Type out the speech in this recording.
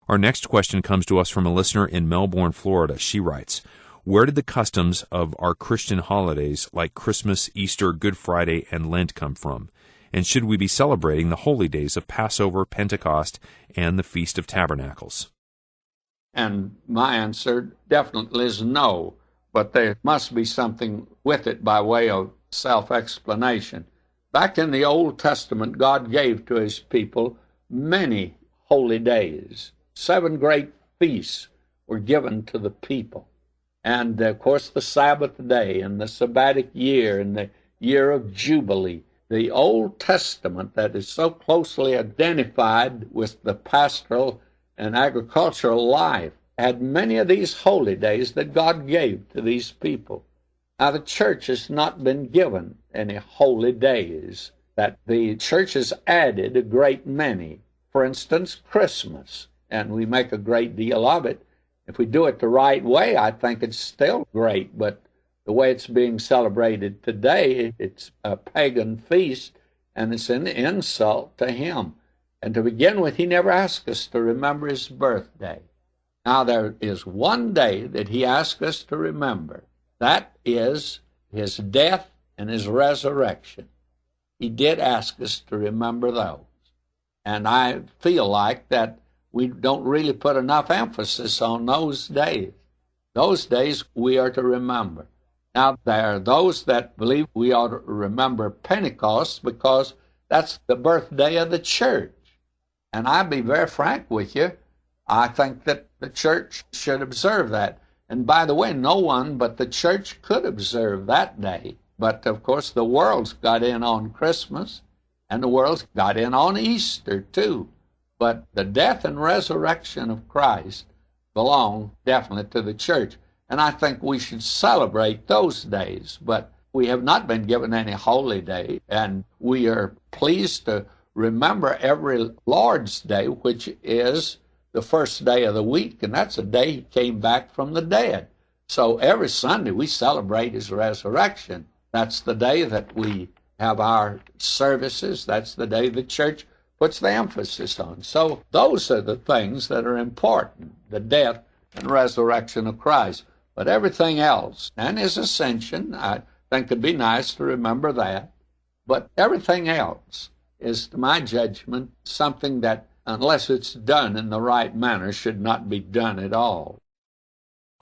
Our next question comes to us from a listener in Melbourne, Florida. She writes, where did the customs of our Christian holidays like Christmas, Easter, Good Friday, and Lent come from? And should we be celebrating the holy days of Passover, Pentecost, and the Feast of Tabernacles? And my answer definitely is no, but there must be something with it by way of self-explanation. Back in the Old Testament, God gave to his people many holy days. 7 great feasts were given to the people. And, of course, the Sabbath day and the Sabbatic year and the year of Jubilee. The Old Testament that is so closely identified with the pastoral and agricultural life had many of these holy days that God gave to these people. Now, the church has not been given any holy days. That the church has added a great many. For instance, Christmas. And we make a great deal of it. If we do it the right way, I think it's still great, but the way it's being celebrated today, it's a pagan feast, and it's an insult to him. And to begin with, he never asked us to remember his birthday. Now, there is one day that he asked us to remember. That is his death and his resurrection. He did ask us to remember those. And I feel like that we don't really put enough emphasis on those days. Those days we are to remember. Now, there are those that believe we ought to remember Pentecost because that's the birthday of the church. And I'll be very frank with you, I think that the church should observe that. And by the way, no one but the church could observe that day. But, of course, the world's got in on Christmas, and the world's got in on Easter, too. But the death and resurrection of Christ belong definitely to the church. And I think we should celebrate those days. But we have not been given any holy day. And we are pleased to remember every Lord's Day, which is the first day of the week. And that's the day he came back from the dead. So every Sunday we celebrate his resurrection. That's the day that we have our services. That's the day the church puts the emphasis on. So those are the things that are important, the death and resurrection of Christ. But everything else, and his ascension, I think it'd be nice to remember that. But everything else is, to my judgment, something that, unless it's done in the right manner, should not be done at all.